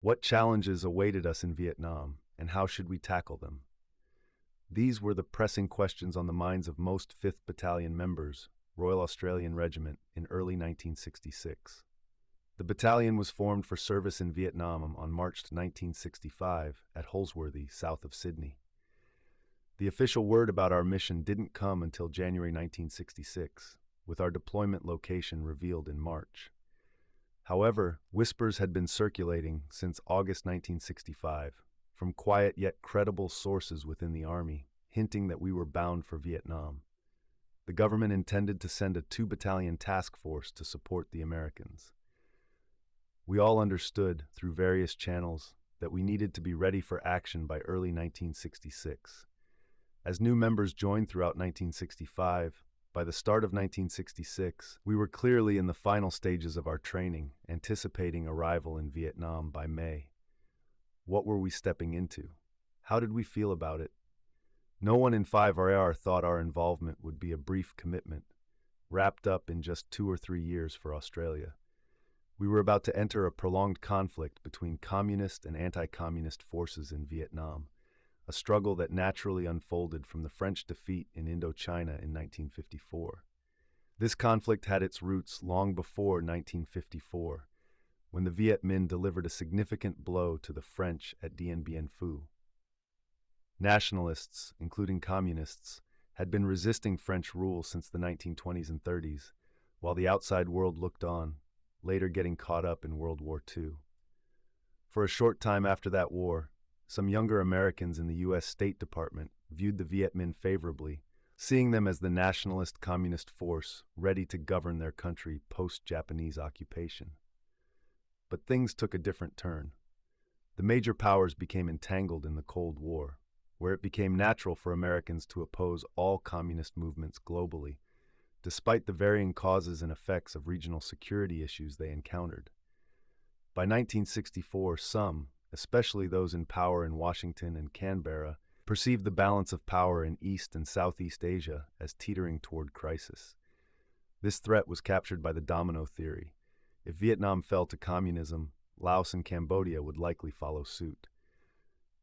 What challenges awaited us in Vietnam, and how should we tackle them? These were the pressing questions on the minds of most 5th Battalion members, Royal Australian Regiment, in early 1966. The battalion was formed for service in Vietnam on March 1965 at Holsworthy, south of Sydney. The official word about our mission didn't come until January 1966, with our deployment location revealed in March. However, whispers had been circulating since August 1965, from quiet yet credible sources within the Army, hinting that we were bound for Vietnam. The government intended to send a 2-battalion task force to support the Americans. We all understood, through various channels, that we needed to be ready for action by early 1966. As new members joined throughout 1965, by the start of 1966, we were clearly in the final stages of our training, anticipating arrival in Vietnam by May. What were we stepping into? How did we feel about it? No one in 5RAR thought our involvement would be a brief commitment, wrapped up in just 2 or 3 years for Australia. We were about to enter a prolonged conflict between communist and anti-communist forces in Vietnam, a struggle that naturally unfolded from the French defeat in Indochina in 1954. This conflict had its roots long before 1954, when the Viet Minh delivered a significant blow to the French at Dien Bien Phu. Nationalists, including communists, had been resisting French rule since the 1920s and 30s, while the outside world looked on, later getting caught up in World War II. For a short time after that war, some younger Americans in the U.S. State Department viewed the Viet Minh favorably, seeing them as the nationalist communist force ready to govern their country post-Japanese occupation. But things took a different turn. The major powers became entangled in the Cold War, where it became natural for Americans to oppose all communist movements globally, despite the varying causes and effects of regional security issues they encountered. By 1964, some, especially those in power in Washington and Canberra, perceived the balance of power in East and Southeast Asia as teetering toward crisis. This threat was captured by the domino theory. If Vietnam fell to communism, Laos and Cambodia would likely follow suit.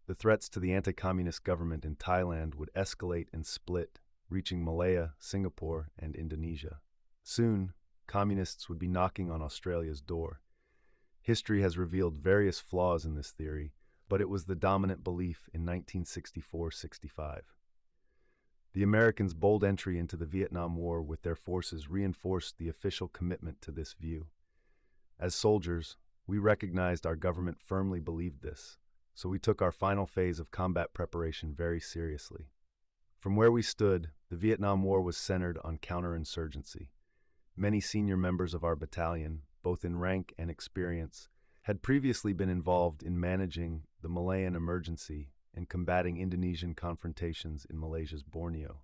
The threats to the anti-communist government in Thailand would escalate and split, reaching Malaya, Singapore, and Indonesia. Soon, communists would be knocking on Australia's door. History has revealed various flaws in this theory, but it was the dominant belief in 1964-65. The Americans' bold entry into the Vietnam War with their forces reinforced the official commitment to this view. As soldiers, we recognized our government firmly believed this, so we took our final phase of combat preparation very seriously. From where we stood, the Vietnam War was centered on counterinsurgency. Many senior members of our battalion, both in rank and experience, had previously been involved in managing the Malayan emergency and combating Indonesian confrontations in Malaysia's Borneo.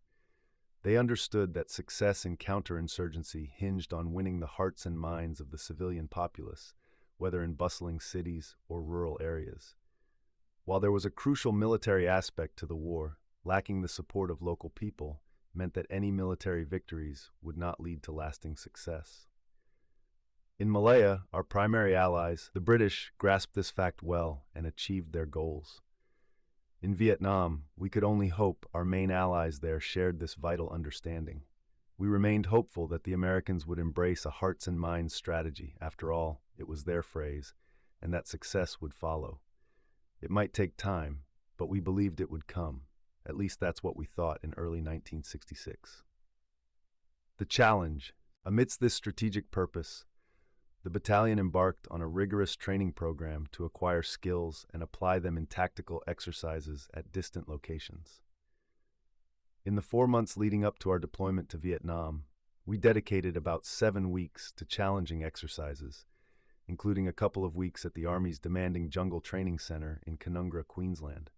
They understood that success in counterinsurgency hinged on winning the hearts and minds of the civilian populace, whether in bustling cities or rural areas. While there was a crucial military aspect to the war, lacking the support of local people meant that any military victories would not lead to lasting success. In Malaya, our primary allies, the British, grasped this fact well and achieved their goals. In Vietnam, we could only hope our main allies there shared this vital understanding. We remained hopeful that the Americans would embrace a hearts and minds strategy. After all, it was their phrase, and that success would follow. It might take time, but we believed it would come. At least that's what we thought in early 1966. The challenge. Amidst this strategic purpose, the battalion embarked on a rigorous training program to acquire skills and apply them in tactical exercises at distant locations. In the 4 months leading up to our deployment to Vietnam, we dedicated about 7 weeks to challenging exercises, including a couple of weeks at the Army's demanding Jungle Training Center in Canungra, Queensland.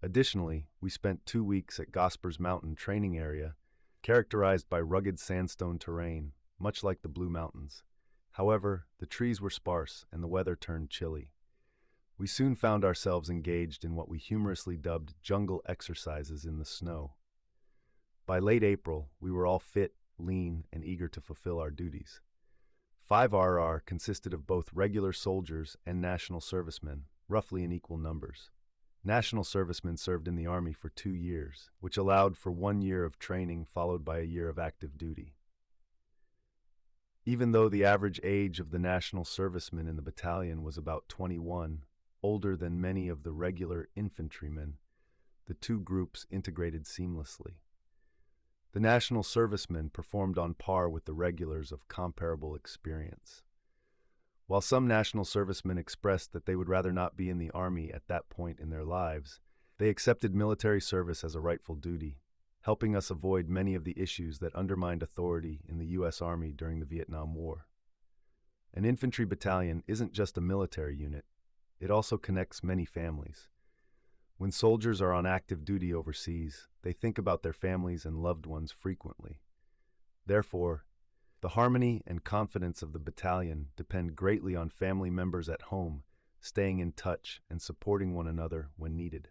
Additionally, we spent 2 weeks at Gospers Mountain training area, characterized by rugged sandstone terrain, much like the Blue Mountains. However, the trees were sparse and the weather turned chilly. We soon found ourselves engaged in what we humorously dubbed jungle exercises in the snow. By late April, we were all fit, lean, and eager to fulfill our duties. 5RR consisted of both regular soldiers and national servicemen, roughly in equal numbers. National servicemen served in the Army for 2 years, which allowed for 1 year of training followed by a year of active duty. Even though the average age of the national servicemen in the battalion was about 21, older than many of the regular infantrymen, the two groups integrated seamlessly. The national servicemen performed on par with the regulars of comparable experience. While some national servicemen expressed that they would rather not be in the Army at that point in their lives, they accepted military service as a rightful duty, helping us avoid many of the issues that undermined authority in the U.S. Army during the Vietnam War. An infantry battalion isn't just a military unit, it also connects many families. When soldiers are on active duty overseas, they think about their families and loved ones frequently. Therefore, the harmony and confidence of the battalion depend greatly on family members at home staying in touch and supporting one another when needed.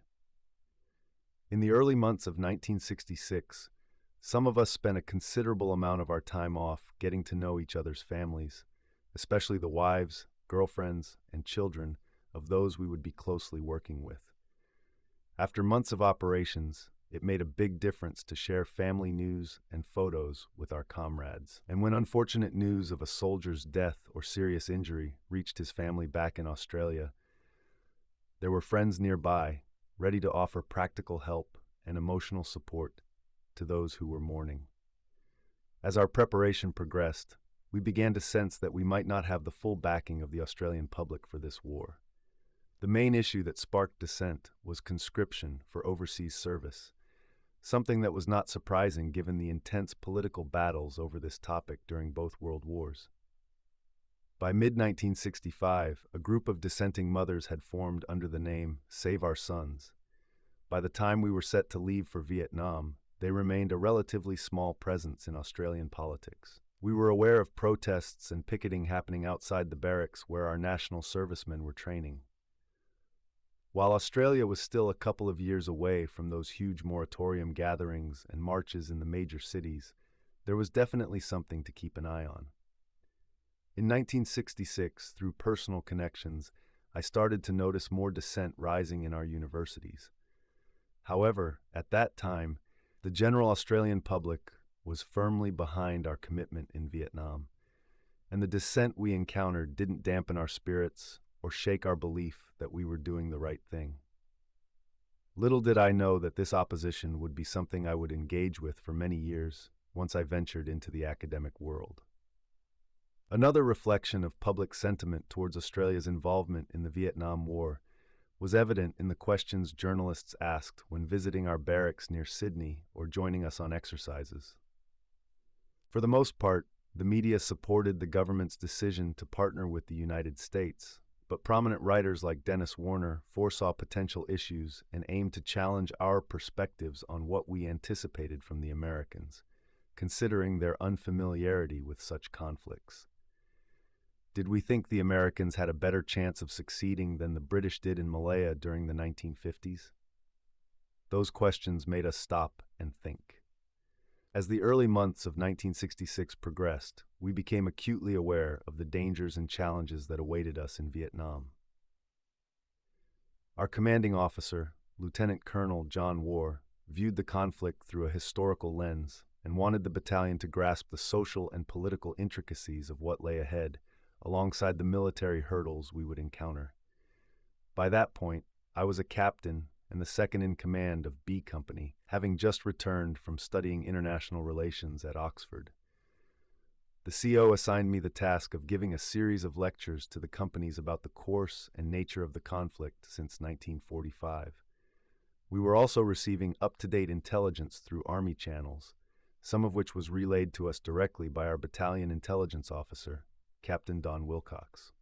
In the early months of 1966, some of us spent a considerable amount of our time off getting to know each other's families, especially the wives, girlfriends, and children of those we would be closely working with. After months of operations, it made a big difference to share family news and photos with our comrades. And when unfortunate news of a soldier's death or serious injury reached his family back in Australia, there were friends nearby, ready to offer practical help and emotional support to those who were mourning. As our preparation progressed, we began to sense that we might not have the full backing of the Australian public for this war. The main issue that sparked dissent was conscription for overseas service, something that was not surprising given the intense political battles over this topic during both world wars. By mid-1965, a group of dissenting mothers had formed under the name Save Our Sons. By the time we were set to leave for Vietnam, they remained a relatively small presence in Australian politics. We were aware of protests and picketing happening outside the barracks where our national servicemen were training. While Australia was still a couple of years away from those huge moratorium gatherings and marches in the major cities, there was definitely something to keep an eye on. In 1966, through personal connections, I started to notice more dissent rising in our universities. However, at that time, the general Australian public was firmly behind our commitment in Vietnam, and the dissent we encountered didn't dampen our spirits or shake our belief that we were doing the right thing. Little did I know that this opposition would be something I would engage with for many years once I ventured into the academic world. Another reflection of public sentiment towards Australia's involvement in the Vietnam War was evident in the questions journalists asked when visiting our barracks near Sydney or joining us on exercises. For the most part, the media supported the government's decision to partner with the United States, but prominent writers like Dennis Warner foresaw potential issues and aimed to challenge our perspectives on what we anticipated from the Americans, considering their unfamiliarity with such conflicts. Did we think the Americans had a better chance of succeeding than the British did in Malaya during the 1950s? Those questions made us stop and think. As the early months of 1966 progressed, we became acutely aware of the dangers and challenges that awaited us in Vietnam. Our commanding officer, Lieutenant Colonel John Warr, viewed the conflict through a historical lens and wanted the battalion to grasp the social and political intricacies of what lay ahead, alongside the military hurdles we would encounter. By that point, I was a captain and the second in command of B Company, having just returned from studying international relations at Oxford. The CO assigned me the task of giving a series of lectures to the companies about the course and nature of the conflict since 1945. We were also receiving up-to-date intelligence through Army channels, some of which was relayed to us directly by our battalion intelligence officer, Captain Don Wilcox.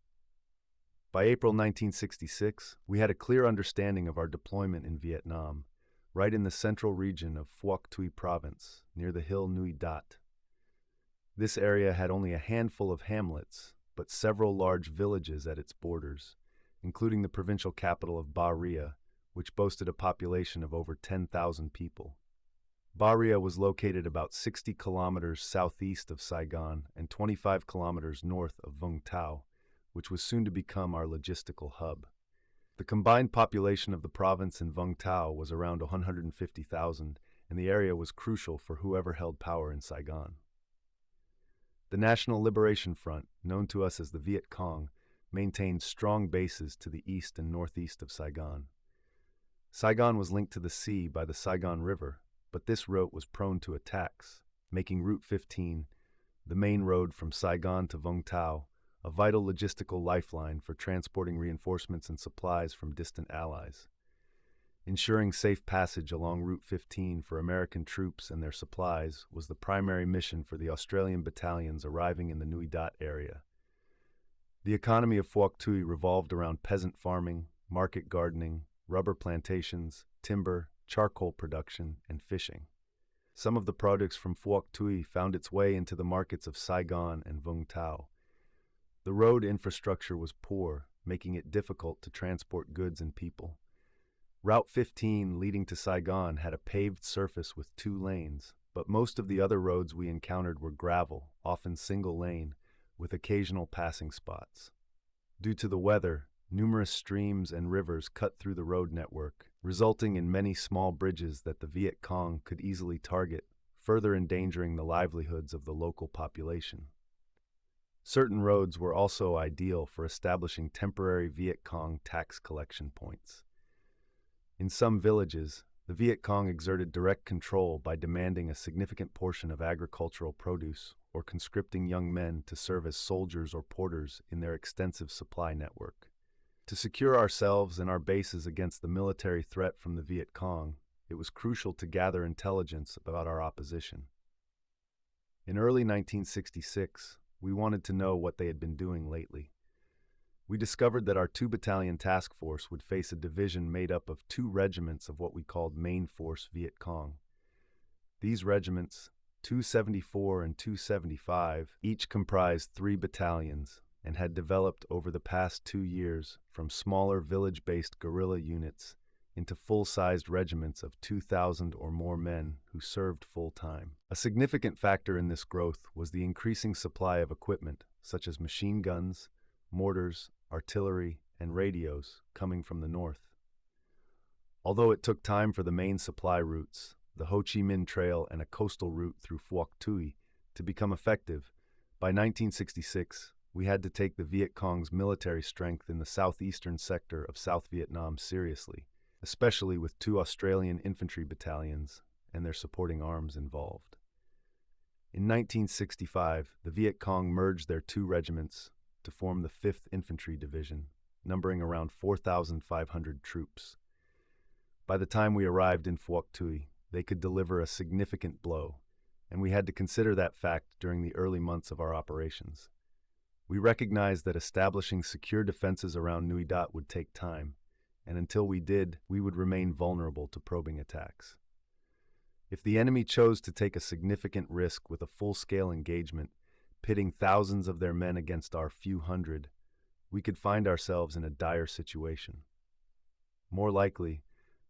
By April 1966, we had a clear understanding of our deployment in Vietnam, right in the central region of Phuoc Tuy Province, near the hill Nui Dat. This area had only a handful of hamlets, but several large villages at its borders, including the provincial capital of Ba Ria, which boasted a population of over 10,000 people. Baria was located about 60 kilometers southeast of Saigon and 25 kilometers north of Vung Tau, which was soon to become our logistical hub. The combined population of the province and Vung Tau was around 150,000, and the area was crucial for whoever held power in Saigon. The National Liberation Front, known to us as the Viet Cong, maintained strong bases to the east and northeast of Saigon. Saigon was linked to the sea by the Saigon River, but this route was prone to attacks, making Route 15, the main road from Saigon to Vung Tau, a vital logistical lifeline for transporting reinforcements and supplies from distant allies. Ensuring safe passage along Route 15 for American troops and their supplies was the primary mission for the Australian battalions arriving in the Nui Dat area. The economy of Phuoc Tuy revolved around peasant farming, market gardening, rubber plantations, timber, charcoal production, and fishing. Some of the products from Phuoc Tuy found its way into the markets of Saigon and Vung Tau. The road infrastructure was poor, making it difficult to transport goods and people. Route 15 leading to Saigon had a paved surface with 2 lanes, but most of the other roads we encountered were gravel, often single lane, with occasional passing spots. Due to the weather, numerous streams and rivers cut through the road network, resulting in many small bridges that the Viet Cong could easily target, further endangering the livelihoods of the local population. Certain roads were also ideal for establishing temporary Viet Cong tax collection points. In some villages, the Viet Cong exerted direct control by demanding a significant portion of agricultural produce or conscripting young men to serve as soldiers or porters in their extensive supply network. To secure ourselves and our bases against the military threat from the Viet Cong, it was crucial to gather intelligence about our opposition. In early 1966, we wanted to know what they had been doing lately. We discovered that our 2-battalion task force would face a division made up of 2 regiments of what we called Main Force Viet Cong. These regiments, 274 and 275, each comprised 3 battalions and had developed over the past 2 years from smaller village-based guerrilla units into full-sized regiments of 2,000 or more men who served full-time. A significant factor in this growth was the increasing supply of equipment, such as machine guns, mortars, artillery, and radios coming from the north. Although it took time for the main supply routes, the Ho Chi Minh Trail and a coastal route through Phuoc Tuy, to become effective, by 1966, we had to take the Viet Cong's military strength in the southeastern sector of South Vietnam seriously, especially with 2 Australian infantry battalions and their supporting arms involved. In 1965, the Viet Cong merged their 2 regiments to form the 5th Infantry Division, numbering around 4,500 troops. By the time we arrived in Phuoc Tuy, they could deliver a significant blow, and we had to consider that fact during the early months of our operations. We recognized that establishing secure defenses around Nui Dat would take time, and until we did, we would remain vulnerable to probing attacks. If the enemy chose to take a significant risk with a full-scale engagement, pitting thousands of their men against our few hundred, we could find ourselves in a dire situation. More likely,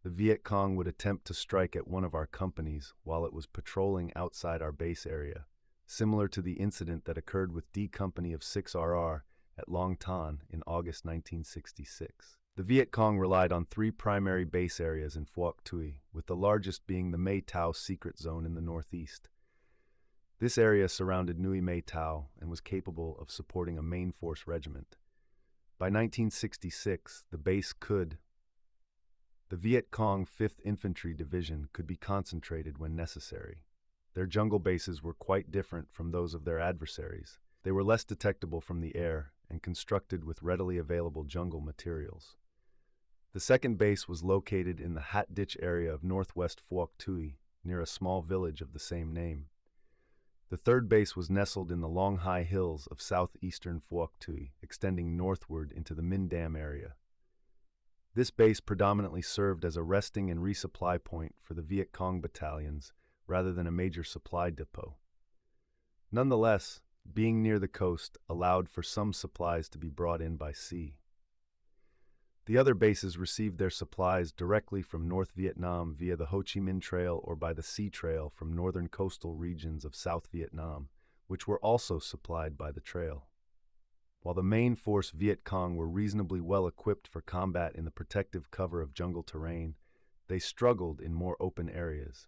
the Viet Cong would attempt to strike at one of our companies while it was patrolling outside our base area, similar to the incident that occurred with D Company of 6RR at Long Tan in August 1966. The Viet Cong relied on 3 primary base areas in Phuoc Tuy, with the largest being the Mae Tao secret zone in the northeast. This area surrounded Nui Mae Tao and was capable of supporting a main force regiment. By 1966, the Viet Cong 5th Infantry Division could be concentrated when necessary. Their jungle bases were quite different from those of their adversaries. They were less detectable from the air and constructed with readily available jungle materials. The second base was located in the Hat Ditch area of northwest Phuoc Tuy, near a small village of the same name. The third base was nestled in the long high hills of southeastern Phuoc Tuy, extending northward into the Minh Dam area. This base predominantly served as a resting and resupply point for the Viet Cong battalions rather than a major supply depot. Nonetheless, being near the coast allowed for some supplies to be brought in by sea. The other bases received their supplies directly from North Vietnam via the Ho Chi Minh Trail or by the Sea Trail from northern coastal regions of South Vietnam, which were also supplied by the trail. While the main force Viet Cong were reasonably well equipped for combat in the protective cover of jungle terrain, they struggled in more open areas.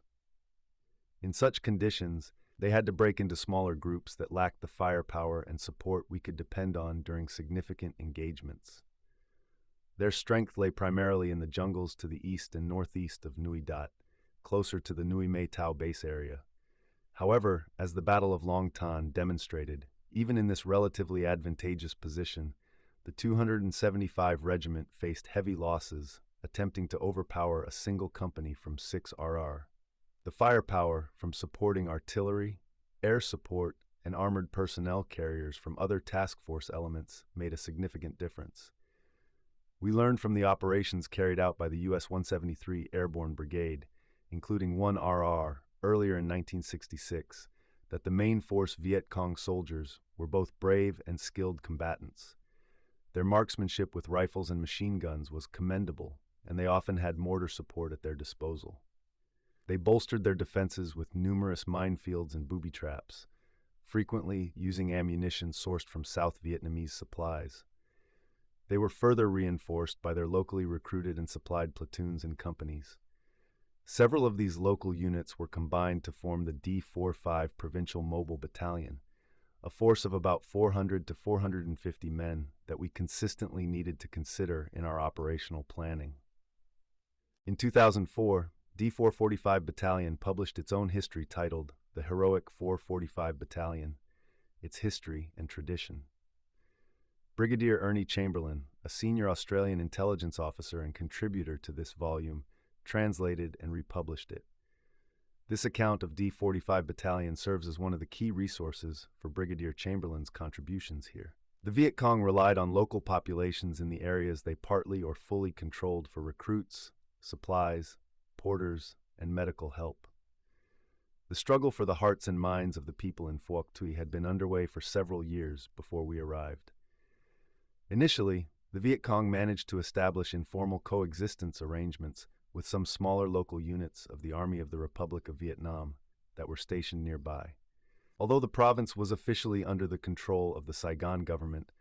In such conditions, they had to break into smaller groups that lacked the firepower and support we could depend on during significant engagements. Their strength lay primarily in the jungles to the east and northeast of Nui Dat, closer to the Nui Mae Tao base area. However, as the Battle of Long Tan demonstrated, even in this relatively advantageous position, the 275 Regiment faced heavy losses, attempting to overpower a single company from 6 RR. The firepower from supporting artillery, air support, and armored personnel carriers from other task force elements made a significant difference. We learned from the operations carried out by the U.S. 173 Airborne Brigade, including 1 RR, earlier in 1966, that the main force Viet Cong soldiers were both brave and skilled combatants. Their marksmanship with rifles and machine guns was commendable, and they often had mortar support at their disposal. They bolstered their defenses with numerous minefields and booby traps, frequently using ammunition sourced from South Vietnamese supplies. They were further reinforced by their locally recruited and supplied platoons and companies. Several of these local units were combined to form the D-45 Provincial Mobile Battalion, a force of about 400 to 450 men that we consistently needed to consider in our operational planning. In 2004, D-445 Battalion published its own history titled The Heroic 445 Battalion, Its History and Tradition. Brigadier Ernie Chamberlain, a senior Australian intelligence officer and contributor to this volume, translated and republished it. This account of D-45 Battalion serves as one of the key resources for Brigadier Chamberlain's contributions here. The Viet Cong relied on local populations in the areas they partly or fully controlled for recruits, supplies, porters, and medical help. The struggle for the hearts and minds of the people in Phuoc Tuy had been underway for several years before we arrived. Initially, the Viet Cong managed to establish informal coexistence arrangements with some smaller local units of the Army of the Republic of Vietnam that were stationed nearby. Although the province was officially under the control of the Saigon government,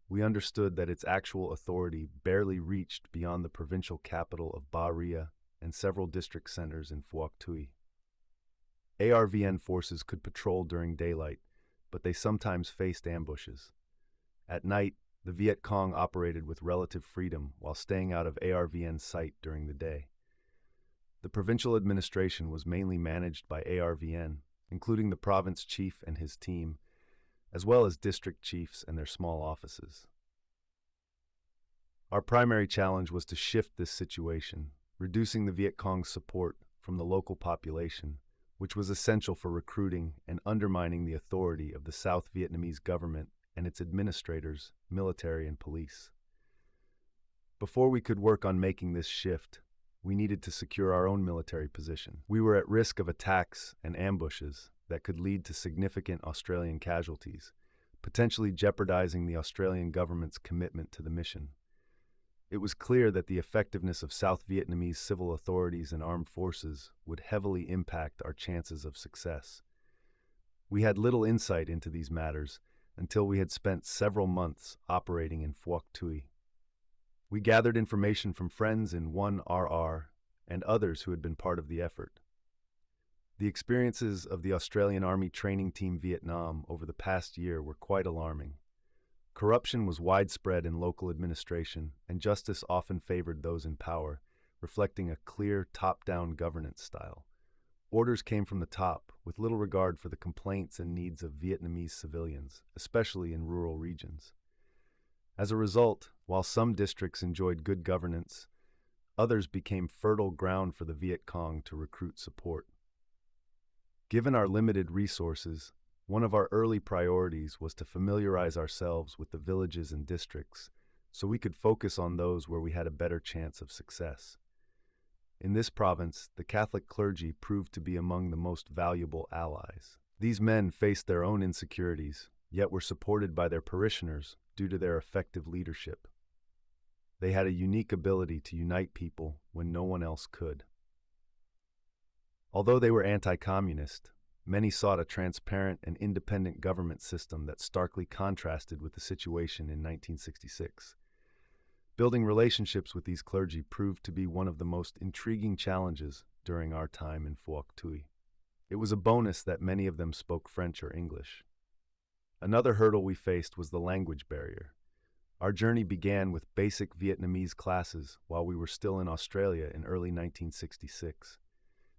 we understood that its actual authority barely reached beyond the provincial capital of Ba Ria and several district centers in Phuoc Tuy. ARVN forces could patrol during daylight, but they sometimes faced ambushes. At night, the Viet Cong operated with relative freedom while staying out of ARVN's sight during the day. The provincial administration was mainly managed by ARVN, including the province chief and his team, as well as district chiefs and their small offices. Our primary challenge was to shift this situation, reducing the Viet Cong's support from the local population, which was essential for recruiting and undermining the authority of the South Vietnamese government and its administrators, military and police. Before we could work on making this shift, we needed to secure our own military position. We were at risk of attacks and ambushes that could lead to significant Australian casualties, potentially jeopardizing the Australian government's commitment to the mission. It was clear that the effectiveness of South Vietnamese civil authorities and armed forces would heavily impact our chances of success. We had little insight into these matters until we had spent several months operating in Phuoc Tuy. We gathered information from friends in 1RR and others who had been part of the effort. The experiences of the Australian Army Training Team Vietnam over the past year were quite alarming. Corruption was widespread in local administration, and justice often favored those in power, reflecting a clear top-down governance style. Orders came from the top, with little regard for the complaints and needs of Vietnamese civilians, especially in rural regions. As a result, while some districts enjoyed good governance, others became fertile ground for the Viet Cong to recruit support. Given our limited resources, one of our early priorities was to familiarize ourselves with the villages and districts so we could focus on those where we had a better chance of success. In this province, the Catholic clergy proved to be among the most valuable allies. These men faced their own insecurities, yet were supported by their parishioners due to their effective leadership. They had a unique ability to unite people when no one else could. Although they were anti-communist, many sought a transparent and independent government system that starkly contrasted with the situation in 1966. Building relationships with these clergy proved to be one of the most intriguing challenges during our time in Phuoc Tuy. It was a bonus that many of them spoke French or English. Another hurdle we faced was the language barrier. Our journey began with basic Vietnamese classes while we were still in Australia in early 1966.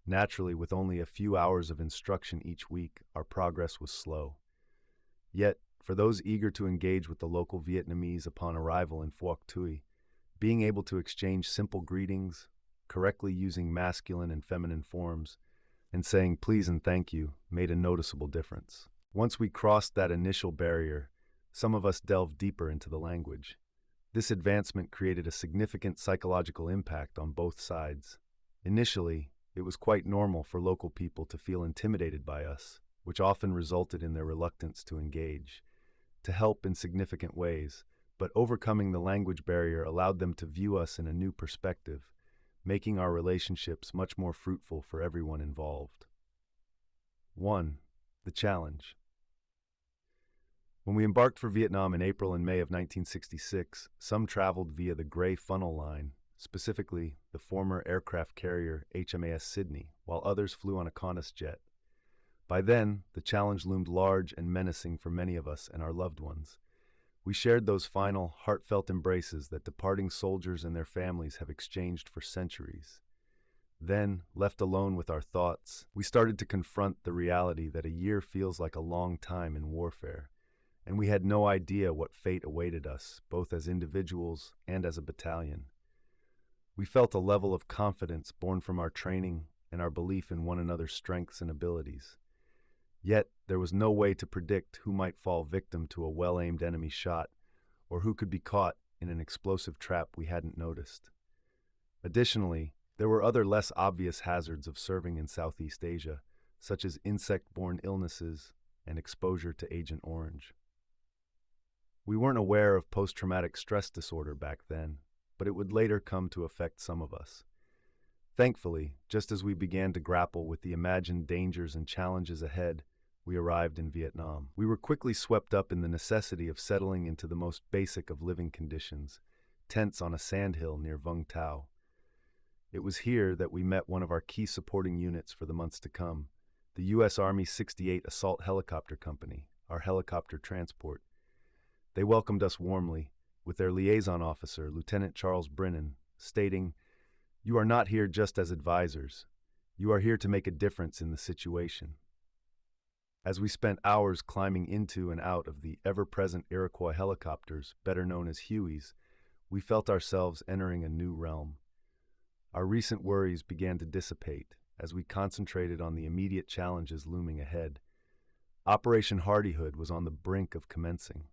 Naturally, with only a few hours of instruction each week, our progress was slow. Yet, for those eager to engage with the local Vietnamese upon arrival in Phuoc Tuy, being able to exchange simple greetings, correctly using masculine and feminine forms, and saying please and thank you made a noticeable difference. Once we crossed that initial barrier, some of us delved deeper into the language. This advancement created a significant psychological impact on both sides. Initially, it was quite normal for local people to feel intimidated by us, which often resulted in their reluctance to engage, to help in significant ways, but overcoming the language barrier allowed them to view us in a new perspective, making our relationships much more fruitful for everyone involved. 1. The challenge. When we embarked for Vietnam in April and May of 1966, some traveled via the Grey Funnel Line, specifically the former aircraft carrier HMAS Sydney, while others flew on a Qantas jet. By then, the challenge loomed large and menacing for many of us and our loved ones. We shared those final, heartfelt embraces that departing soldiers and their families have exchanged for centuries. Then, left alone with our thoughts, we started to confront the reality that a year feels like a long time in warfare, and we had no idea what fate awaited us, both as individuals and as a battalion. We felt a level of confidence born from our training and our belief in one another's strengths and abilities. Yet, there was no way to predict who might fall victim to a well-aimed enemy shot, or who could be caught in an explosive trap we hadn't noticed. Additionally, there were other less obvious hazards of serving in Southeast Asia, such as insect-borne illnesses and exposure to Agent Orange. We weren't aware of post-traumatic stress disorder back then, but it would later come to affect some of us. Thankfully, just as we began to grapple with the imagined dangers and challenges ahead, we arrived in Vietnam. We were quickly swept up in the necessity of settling into the most basic of living conditions, tents on a sandhill near Vung Tau. It was here that we met one of our key supporting units for the months to come, the U.S. Army 68 Assault Helicopter Company, our helicopter transport. They welcomed us warmly, with their liaison officer, Lieutenant Charles Brennan, stating, "You are not here just as advisors. You are here to make a difference in the situation." As we spent hours climbing into and out of the ever-present Iroquois helicopters, better known as Hueys, we felt ourselves entering a new realm. Our recent worries began to dissipate as we concentrated on the immediate challenges looming ahead. Operation Hardihood was on the brink of commencing.